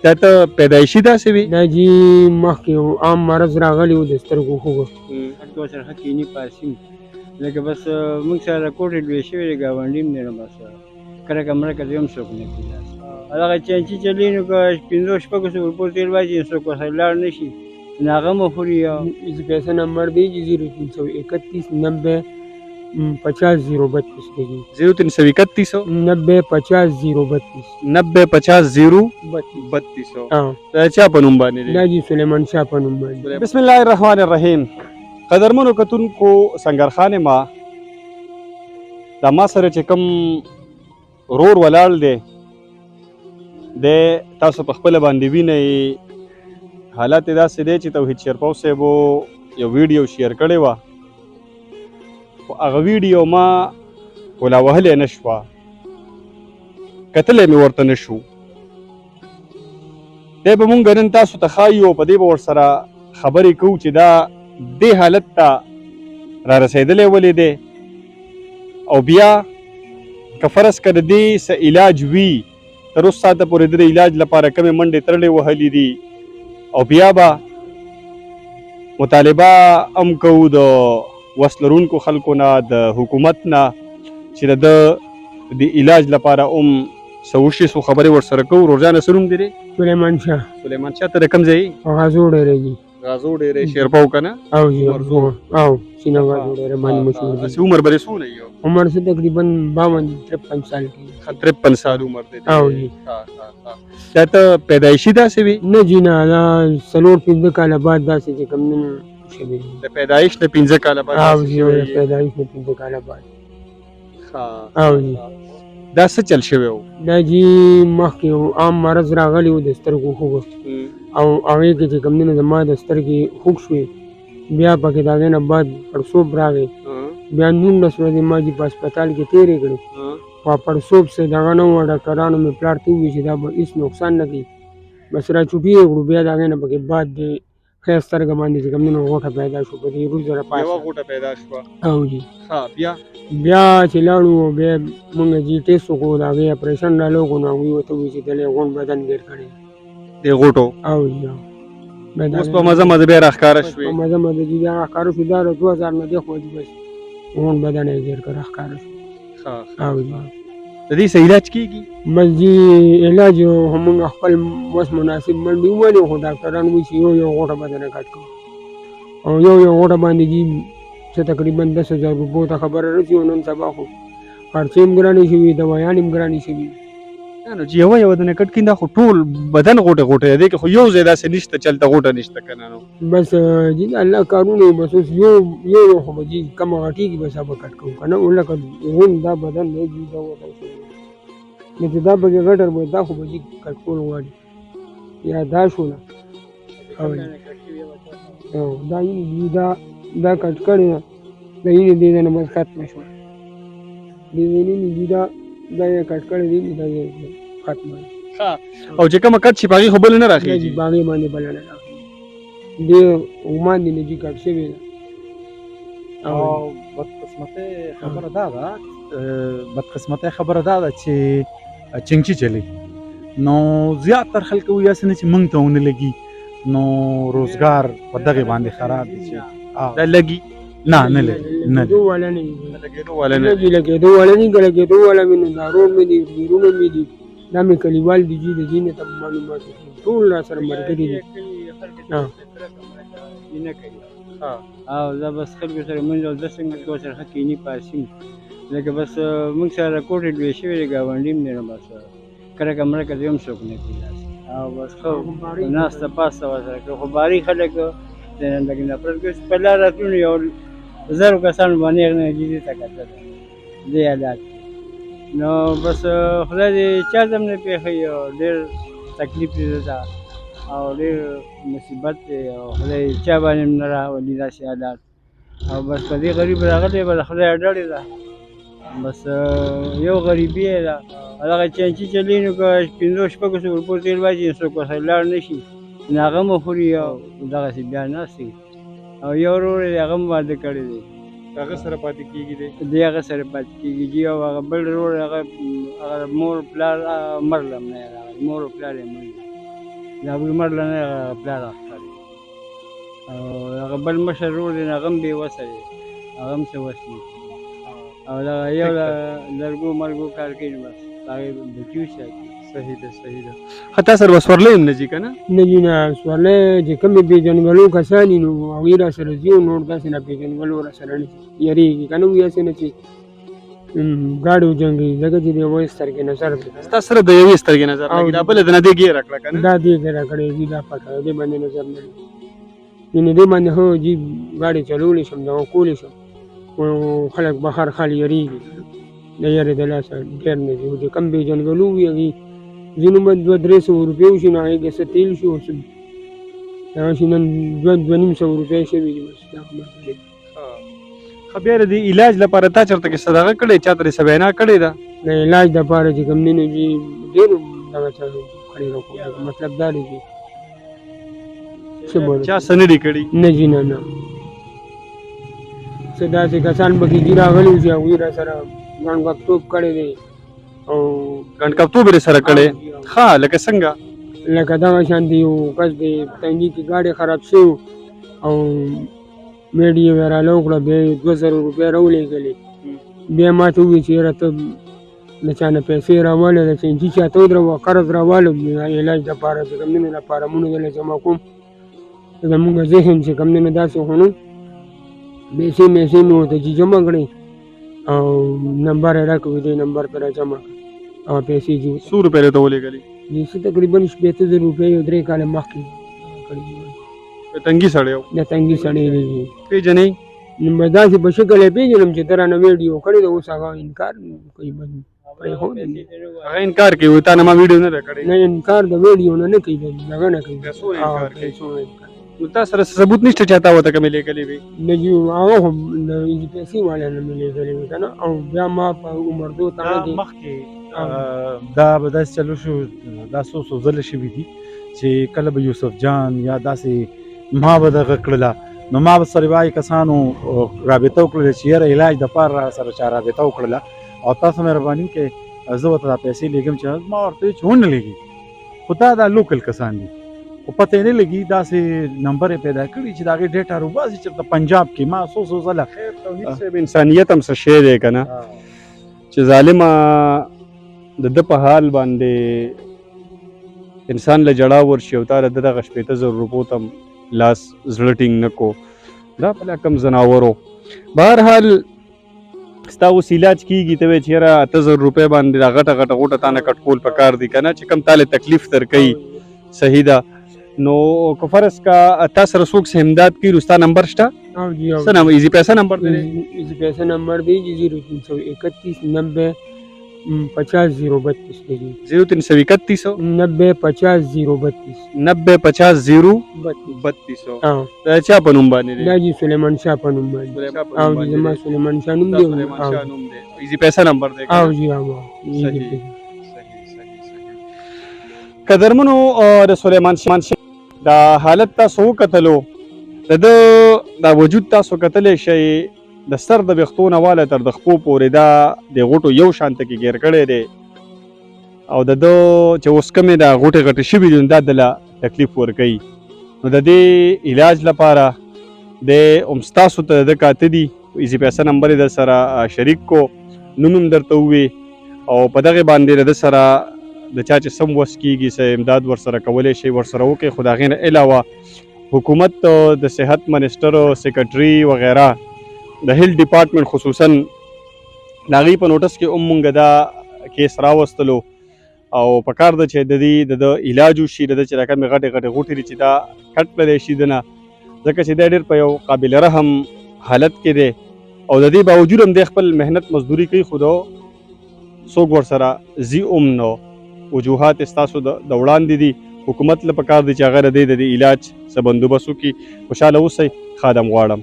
دا ته پیدایشي داسې وي؟ دا جی مخکې یو عام مرض راغلی و د سترګو خوږه. هلته ورسره ښه کیني پاسي لکه بس موږ سره کوټې لوی شوې دی ګاونډي هم دی نو بس کرکه مرکه دې هم څوک نه کړي داسې هغه چینچي چلي نو که پنځو شپږو سوو روپو تېل واچي څوک ورسره لاړ نه شي نو هغه هم خوري. اس پیسہ نمبر دیجیے 0331 90 50 032 دیجیے 0331 90 50 032 90 50 032. हाँ دا چا په نوم باندې دی؟ دا جی سلیمان شاه په نوم باندې. بسم الله الرحمن الرحیم. قدرمنو کتونکو سنگرخان ما دا ما سره چې کوم رور ولاړ دی د تاسو په خپل باندې وینئ حالت یې داسې دی چې توحید شیرپو صاحب یو ویډیو شیر کړی وه خو هغه ویډیو ما ولا وهلی نه شوه کتلی مې ورته نه شو دی به مونږ نن تاسو ته ښایي او په دې به ورسره خبرې کوو چې دا دې حالت ته را رسېدلی ولې دی او بیا که فرض که د دې څه علاج وي تر اوس ساعته پورې د علاج لپاره کمې منډې ترړې وهلي دي او بیا به مطالبه هم کوو د وس لرونکو خلکو نه د حکومت نه چې د علاج لپاره هم څه وشي څو خبرې ورسره کوو. روزانه څه نوم دی دی؟ سلیمان شاه. سلیمان شاه ته د کوم ځای؟ غازو ډېرې جی. غازو ډېرې شیرپو که نه؟ او جی او سینه غازو ډېرې باندې مشهور دي. هسې عمر به دې څونه یو؟ عمر څه تقریبا 52-53 سال کې. 53 سال عمر دی. او جی دا ته پیدایشي داسې وي؟ نه جی نه دا 4-5 کاله بعد داسې چې کوم نه شوي دي. د پیدایش نه 15 کاله بعد؟ او جی د پیدایش نه 15 کاله بعد. او جی دا څه چل شوی و؟ دا جی مخکې یو عام مرض راغلی و د سترګو خوږه او هغې کې چې کوم نه زما د سترګې خوږ شوې بیا پکې د هغې نه بعد پړسوب راغی بیا 19 ورځې ما جي په هسپتال کې تېرې کړې خو پړسوب څه دغه نه وه ډاکټرانو مې پلار ته وویل چې دا به هېڅ نقصان نه کوي بس را چوټي یې کړو بیا د هغې نه پکې بعد د ښه سترګه باندې چې کوم نه غوټه پیدا شو په دې روز زره پاسه یوه غوټه پیدا شوه. او جی بیا چې لاړو بیا مونږ جي ټیسټ وکړو د هغې اپریشن ډالو کړو نو هغوی ورته وویل چې دلې غونډ بدن ګیر کړی د غوټو. او جی اوس په مزه مزه بیا راښکاره شوې؟ په مزه مزه جي بیا راښکاره شو دا 2000 نه دی خو جي بس غونډ بدن یې ګیر کړ راښکاره شو. او جی د دې څه علاج کېږي؟ بس جي علاج همونږ خپل وس مناسب منډې ووهلې خو ډاکټران وایي چې یو غوټه بدنه کټ کړو او یو غوټه باندې جي څه تقریبا 10,000 روپو ته خبره رسي او نن سبا خو خرچې هم ګرانې شوي دوایان هم ګرانې شوي. نو چې یوه دنه کټ کړي دا خو ټول بدن غوټه غوټه دی خو یو ځای داسې نشته چلته غوټه نشته که نه نو بس جي د الله کارونه بس اوس یو خو به جي کمه غټېږي بس هغه به کټ کوو که نه لکه غون دا بدن دی جي دا ورته نو چې دا پکې غټر به دا خو به جي کټ کول غواړي یا دا شوله او دا جي دا کټ کړې ده د یې دې نه بس ختمه شوه دې نه جي دا یې کټ کړې دي دا یې ختمه او چې کومه کټ شي په هغې خو بله نه راخېږي؟ په هغې باندې بله نه راخېږي دې عمان دې نه جي کټ شوې ده. او بدقسمتۍ خبره دا ده چې چنګچي چلی نو زیاتر خلک وایي هسې نه چې موږ ته ونه لګي نو روزګار په دغې باندې خراب دي چې دا لګي؟ نه نه لګي نه لګېدو والا نه لګېدو والا نه لګېدو والا نه که لګېدو والا وي نو دا روډ مې دي بیرونه مې دي دا مې کلیوال دي جي د دې نه ته معلومات ټول را سره ملګري دي. او دا بس خلکو سره مونږ او د څنګه کې ورسره ښه کیني پاسي لکه بس موږ سره کوټې لوی شوې دی ګاونډي هم دی نو بس کرکه مرکه دې هم څوک نه کوي داسې او بس ښه ناسته پاسته ورسره کوي خو باري خلک د لکه نفرت کوي په لار راتلونو یو 1000 کسانو باندې هغه نه جدي ته کتل دې علاج نو بس خدای دې چا ته هم نه پېښوي او ډېر تکلیف دې ده او ډېر مصیبت دی او خدای چا باندې هم نه راولي داسې حالات او بس په دې غریب راغلی به د خدای ډړې ده بس یو غریبي یې ده هغه چینچي چلي نو که 15-16 روپو تېل واچي څوک ورسره لاړ نه شي نو هغه هم خوري او دغسې بیا ناست وي او یو ورور یې هغه هم واده کړی دی هغه سره پاتې کېږي دی هغه سره پاتې کېږي جي او هغه بل ورور هغه مور پلار مرله هم نه یې راغلی مور او پلار یې مړ د هغوی مړ له نه هغه پلار اخښلی او هغه بل مشر ورور دی نو هغه هم بېوسه دی هغه هم څه وس نه او دغه یو د لرګو مرګو کار کوي نو بس هغې بچي وساتي. صحیح ده صحیح ده. ښه تا سره به سورلی هم نه ځي که نه؟ نه جي نه سورلی چې کومې پېژنګلو کسان دي نو هغوی را سره ځي او نور داسې نه پېژنګلو را سره نه ځي یېرېږي که نه وي هسې نه چې ګاډي وجنګوي ځکه چې د یوې سترګې نظر دی ستا سره د یوې سترګې نظر لګي دا بله د نه دې ګیره کړه که نه؟ دا دې ګیره کړې دي دا پټه دې باندې نظر نه لګي یعنې دې باندې هو جي ګاډي چلولی شم دغه کولی شم خو خلک بهر خالي یېرېږي د یېرې د لاسه ډېر نه ځي خو چې کم پېژنګلو وي هغې ځینو به 200-300 روپۍ وشي نو هغې کې څه تېل شي او څه هغه شي نن 200-250 روپۍ شوي دي بس دا خبره دی. ښه بیا د دې علاج لپاره تا چېرته کې صدقه کړې چا ته دې څه وینا کړې ده؟ د علاج دپاره چې کوم دی نو جي ډېرو دغه چا کړې ده خو مطلب دا دی چې څه بولو چا څه نه دي کړي؟ نه جي نه څه داسې کسان پکې دي راغلي چې هغوی را سره ګڼګپتوب کړی دی او ګڼکپتوب یې سره کړی ښه لکه څنګه؟ لکه دغه شانتې یو کس دی تنګي کې ګاډي خراب شوی او میډ یې راله وکړه بیا یې 2,000 روپۍ راولېږلې بیا ما ته وویل چې یاره ته د چا نه پیسې راواله د چینجي چاته ودروه قرض راواله علاج دپاره چې کوم دی نو دا فارمونه دله جمع کوم زمونږ ذهن چې کوم دی نو داسې خو نو پیسې میسې مې ورته چې جمع کړې او نمبر یې راکړو دې نمبر ته را جمع کړه او پیسې جي 100 روپۍ درته ولېږلې څه تقریبا 15,000 روپۍ یو 3 کاله مخکې کړي دي د تنګي سړی و د تنګي سړی دی پېژنې؟ نو به داسې په شکل یې پېژنم چې ته رانه ویډیو کړې ده اوس هغه انکار کوي پرېښودی هغه انکار کوي وایي تا نه ما ویډیو نه ده کړې نه انکار د ویډیو نه کوي دغه نه کوي پیسو نه انکار کوي. پیسو نه انکار نو تا سره ثبوت نشته چې تا ورته کومې لېږلې وي؟ د جي هغه خو د پیسې والا نه مې لېږلې وي که نه او بیا ما په عمر دو تړه کې مخکې دا به داسې چلو شو دا څو ځله شوي دي چې کله به یوسف جان یا داسې ما به دغه کړله نو ما به سره وایي کسانو رابطه وکړله چې یاره علاج دپاره را سره چا رابطه وکړله او تاسو مهرباني وکړئ زه ورته دا پیسې لېږم چې ما ورته ویل چې ونه لېږي خو دا لوکل کسان دي خو پته یې نه لګي داسې نمبر یې پیدا کړي چې د هغې ډېټا روباسي چېرته پنجاب کې ما څو ځله خیر توحید صاحب انسانیت هم څه شی دی که نه چې ظالمه د ده په حال باندې انسان له جړا ورشي او تا د ده دغه 15,000 روپو ته لاس زړه ټینګ نه کو دا پله کم زناورو بهرحال ستا اوس علاج کېږي ته وایې چې یاره 8,000 روپۍ باندې دا غټه غټه غوټه تا نه کټ کول پکار دي که نه چې کم تاله تکلیف در کوي صحیح ده نو که فرض کا تا سره څوک څه امداد کوي نو ستا نمبر شته او جی او څه نمبر ایزي پیسه نمبر دی ایزي پیسه نمبر دی 0331 90 50 032 دی 0331 90 50 032 90 50 032 او دا چا په نوم باندې دی دا جی سلیمان شاه په نوم باندې او جی زما سلیمان شاه نوم دی ایزي پیسه نمبر دی او جی او قدرمنو د سلیمان شاه دا حالت تاسو وکتلو د دا وجود تاسو کتلی شئ د سر د ویښتو نه واله تر د خپو پورې دا د غوټو یو شانته کې ګیر کړی دی او د ده چې اوس کومې دا غوټې غټې شوي دي دا دله تکلیف ورکوي نو د دې علاج لپاره دی هم ستاسو ته د کاته دي ایزي پیسه نمبر یې در سره شریک کو نوم هم درته ووي او په دغې باندې د ده سره د چا چې سم وس کېږي څه امداد ورسره کولی شي ورسره وکړئ خو د هغې نه علاوه حکومت د صحت منسټر سیکرټري وغیره د هیلث ډپارټمنټ خصوصا د هغوی په نوټس کې هم مونږ دا کیس راوستلو او پکار ده چې د دې د علاج وشي د ده چې دا کومې غټې غټې غوټې دي چې دا کټ کړلی شي د نه ځکه چې دا ډېر په یو قابل رحم حالت کې دی او د دې باوجود هم دی خپل محنت مزدوري کوي خو د څوک ورسره ځي هم نو وجوهات ستاسو د وړاندې دي حکومت له پکار دی چې هغه د دې علاج څه بندوبست وکړي خوشحاله اوسئ خادم غواړم